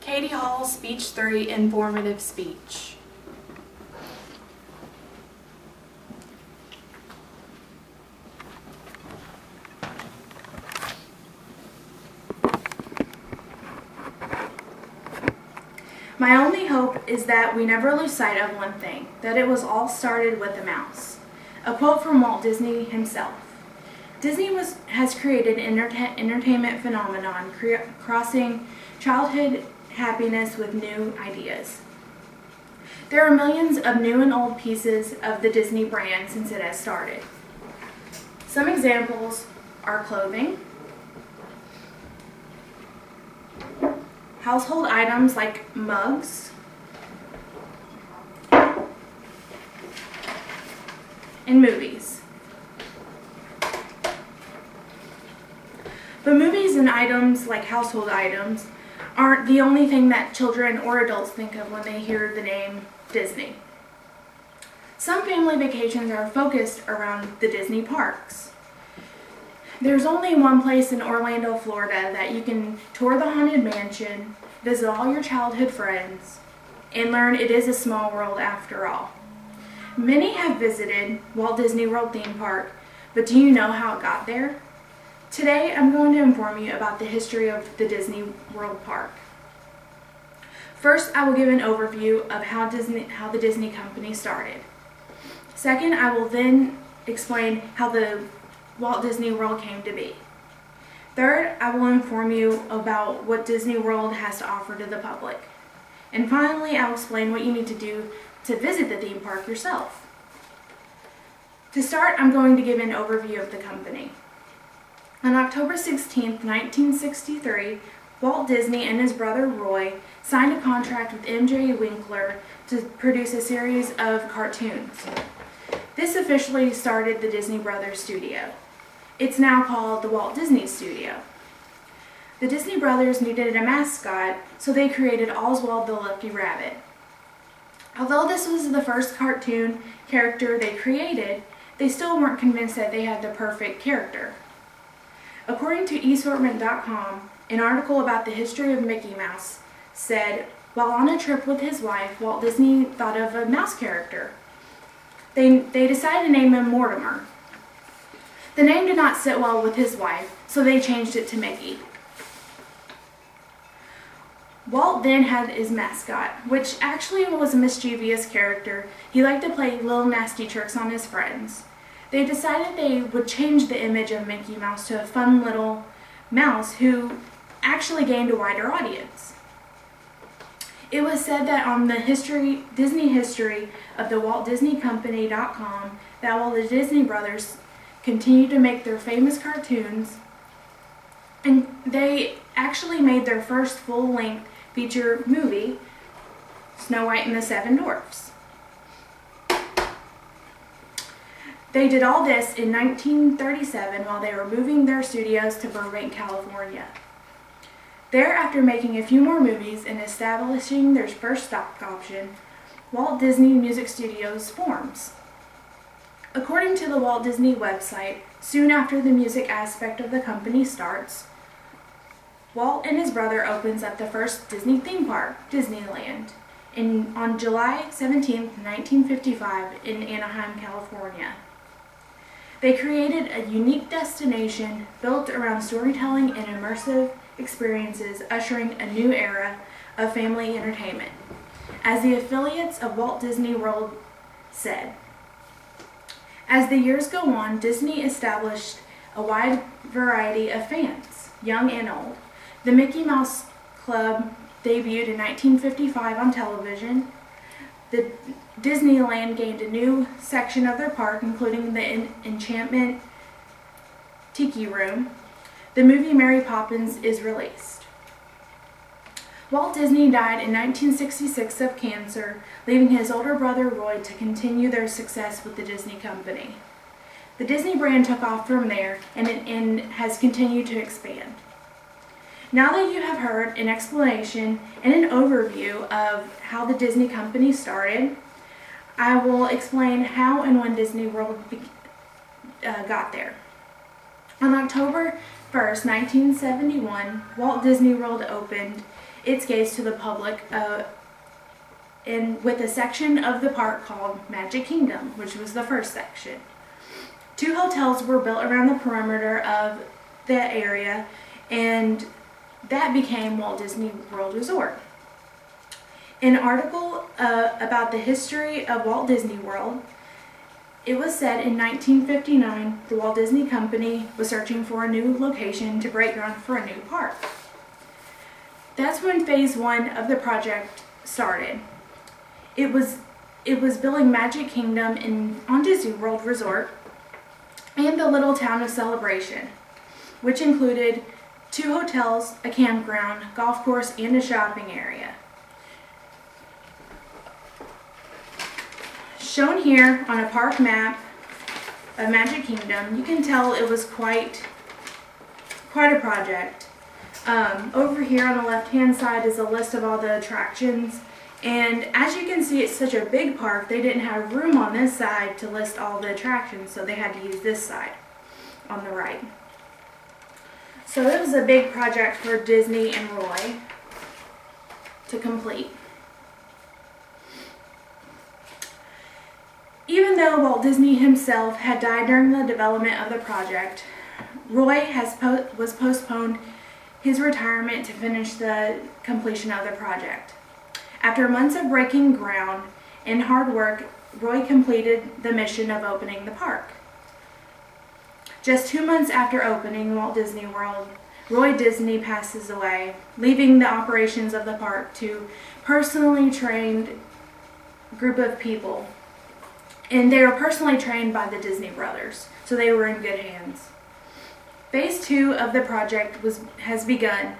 Katie Hall, Speech 3, Informative Speech. My only hope is that we never lose sight of one thing, that it was all started with a mouse. A quote from Walt Disney himself. Disney has created an entertainment phenomenon, crossing childhood happiness with new ideas. There are millions of new and old pieces of the Disney brand since it has started. Some examples are clothing, household items like mugs, and movies. But movies and items like household items aren't the only thing that children or adults think of when they hear the name Disney. Some family vacations are focused around the Disney parks. There's only one place in Orlando, Florida that you can tour the Haunted Mansion, visit all your childhood friends, and learn it is a small world after all. Many have visited Walt Disney World theme park, but do you know how it got there? Today I'm going to inform you about the history of the Disney World Park. First, I will give an overview of how the Disney Company started. Second, I will then explain how the Walt Disney World came to be. Third, I will inform you about what Disney World has to offer to the public. And finally, I'll explain what you need to do to visit the theme park yourself. To start, I'm going to give an overview of the company. On October 16, 1963, Walt Disney and his brother Roy signed a contract with M.J. Winkler to produce a series of cartoons. This officially started the Disney Brothers Studio. It's now called the Walt Disney Studio. The Disney Brothers needed a mascot, so they created Oswald the Lucky Rabbit. Although this was the first cartoon character they created, they still weren't convinced that they had the perfect character. According to eSortment.com, an article about the history of Mickey Mouse said, while on a trip with his wife, Walt Disney thought of a mouse character. They decided to name him Mortimer. The name did not sit well with his wife, so they changed it to Mickey. Walt then had his mascot, which actually was a mischievous character. He liked to play little nasty tricks on his friends. They decided they would change the image of Mickey Mouse to a fun little mouse who actually gained a wider audience. It was said that on the Disney history of the WaltDisneyCompany.com that while the Disney Brothers continued to make their famous cartoons, and they actually made their first full-length feature movie, Snow White and the Seven Dwarfs. They did all this in 1937 while they were moving their studios to Burbank, California. There, after making a few more movies and establishing their first stock option, Walt Disney Music Studios forms. According to the Walt Disney website, soon after the music aspect of the company starts, Walt and his brother opens up the first Disney theme park, Disneyland, on July 17, 1955 in Anaheim, California. They created a unique destination built around storytelling and immersive experiences, ushering a new era of family entertainment. As the affiliates of Walt Disney World said, as the years go on, Disney established a wide variety of fans, young and old. The Mickey Mouse Club debuted in 1955 on television. The Disneyland gained a new section of their park, including the Enchantment Tiki Room. The movie Mary Poppins is released. Walt Disney died in 1966 of cancer, leaving his older brother Roy to continue their success with the Disney Company. The Disney brand took off from there and has continued to expand. Now that you have heard an explanation and an overview of how the Disney Company started, I will explain how and when Disney World got there. On October 1st, 1971, Walt Disney World opened its gates to the public with a section of the park called Magic Kingdom, which was the first section. 2 hotels were built around the perimeter of the area, and that became Walt Disney World Resort. An article about the history of Walt Disney World, it was said in 1959 the Walt Disney Company was searching for a new location to break ground for a new park. That's when phase 1 of the project started. It was building Magic Kingdom on Disney World Resort and the little town of Celebration, which included 2 hotels, a campground, golf course, and a shopping area. Shown here on a park map of Magic Kingdom, you can tell it was quite a project. Over here on the left-hand side is a list of all the attractions, and as you can see, it's such a big park, they didn't have room on this side to list all the attractions, so they had to use this side on the right. So it was a big project for Disney and Roy to complete. Even though Walt Disney himself had died during the development of the project, Roy was postponed his retirement to finish the completion of the project. After months of breaking ground and hard work, Roy completed the mission of opening the park. Just 2 months after opening Walt Disney World, Roy Disney passes away, leaving the operations of the park to personally trained group of people. And they were personally trained by the Disney brothers, so they were in good hands. Phase 2 of the project has begun.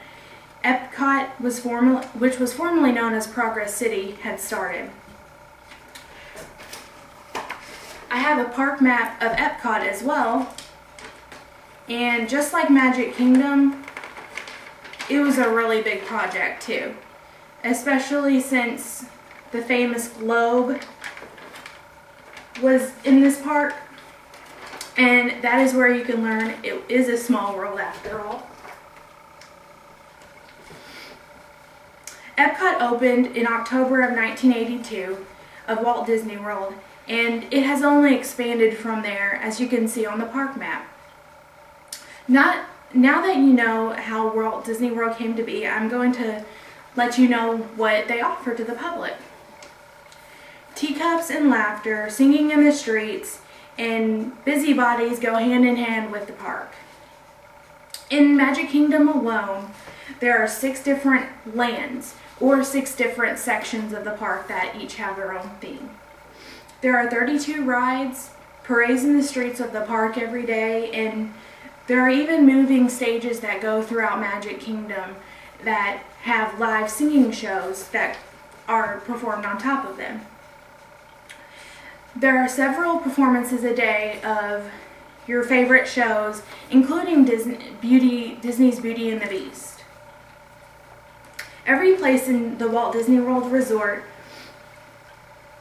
Epcot, which was formerly known as Progress City, had started. I have a park map of Epcot as well, and just like Magic Kingdom, it was a really big project too, especially since the famous globe was in this park, and that is where you can learn it is a small world after all. Epcot opened in October of 1982 of Walt Disney World, and it has only expanded from there, as you can see on the park map. Now that you know how Walt Disney World came to be, I'm going to let you know what they offer to the public. Teacups and laughter, singing in the streets, and busybodies go hand in hand with the park. In Magic Kingdom alone, there are 6 different lands, or 6 different sections of the park that each have their own theme. There are 32 rides, parades in the streets of the park every day, and there are even moving stages that go throughout Magic Kingdom that have live singing shows that are performed on top of them. There are several performances a day of your favorite shows, including Disney's Beauty and the Beast. Every place in the Walt Disney World Resort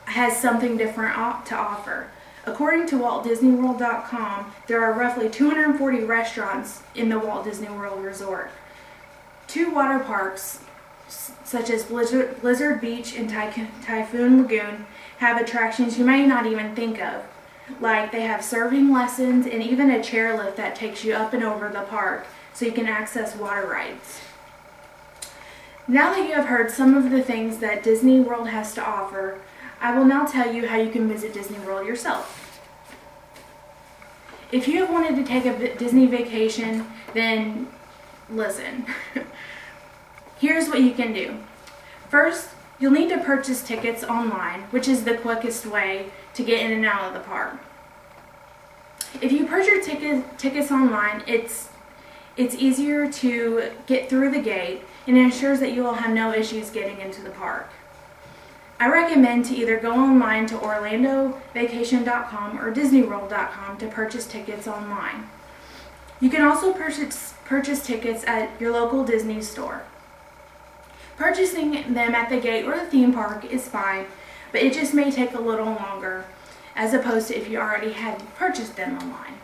has something different to offer. According to WaltDisneyWorld.com, there are roughly 240 restaurants in the Walt Disney World Resort. 2 water parks, such as Blizzard Beach and Typhoon Lagoon, have attractions you may not even think of. Like they have serving lessons and even a chairlift that takes you up and over the park so you can access water rides. Now that you have heard some of the things that Disney World has to offer, I will now tell you how you can visit Disney World yourself. If you have wanted to take a Disney vacation, then listen. Here's what you can do. First, you'll need to purchase tickets online, which is the quickest way to get in and out of the park. If you purchase tickets online, it's easier to get through the gate and ensures that you will have no issues getting into the park. I recommend to either go online to OrlandoVacation.com or DisneyWorld.com to purchase tickets online. You can also purchase tickets at your local Disney store. Purchasing them at the gate or the theme park is fine, but it just may take a little longer as opposed to if you already had purchased them online.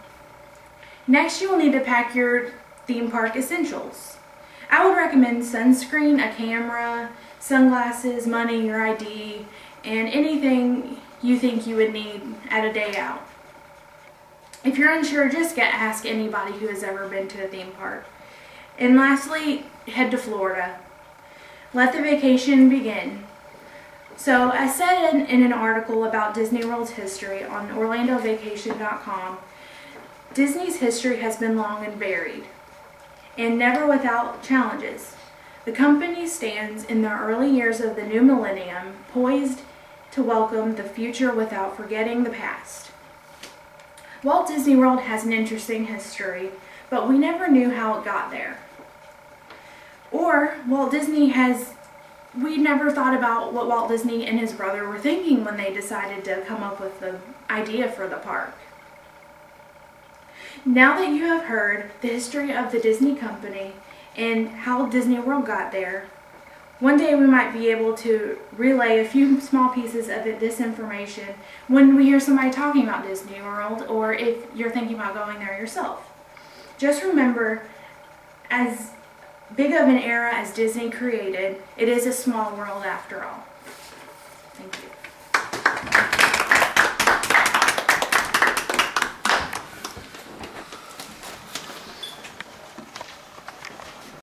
Next, you will need to pack your theme park essentials. I would recommend sunscreen, a camera, sunglasses, money, your ID, and anything you think you would need at a day out. If you're unsure, just ask anybody who has ever been to a theme park. And lastly, head to Florida. Let the vacation begin. So, as said in an article about Disney World's history on OrlandoVacation.com, Disney's history has been long and varied, and never without challenges. The company stands in the early years of the new millennium, poised to welcome the future without forgetting the past. Walt Disney World has an interesting history, but we never knew how it got there. Or we never thought about what Walt Disney and his brother were thinking when they decided to come up with the idea for the park. Now that you have heard the history of the Disney company and how Disney World got there, one day we might be able to relay a few small pieces of this information when we hear somebody talking about Disney World, or if you're thinking about going there yourself. Just remember, as big of an era as Disney created, it is a small world after all. Thank you.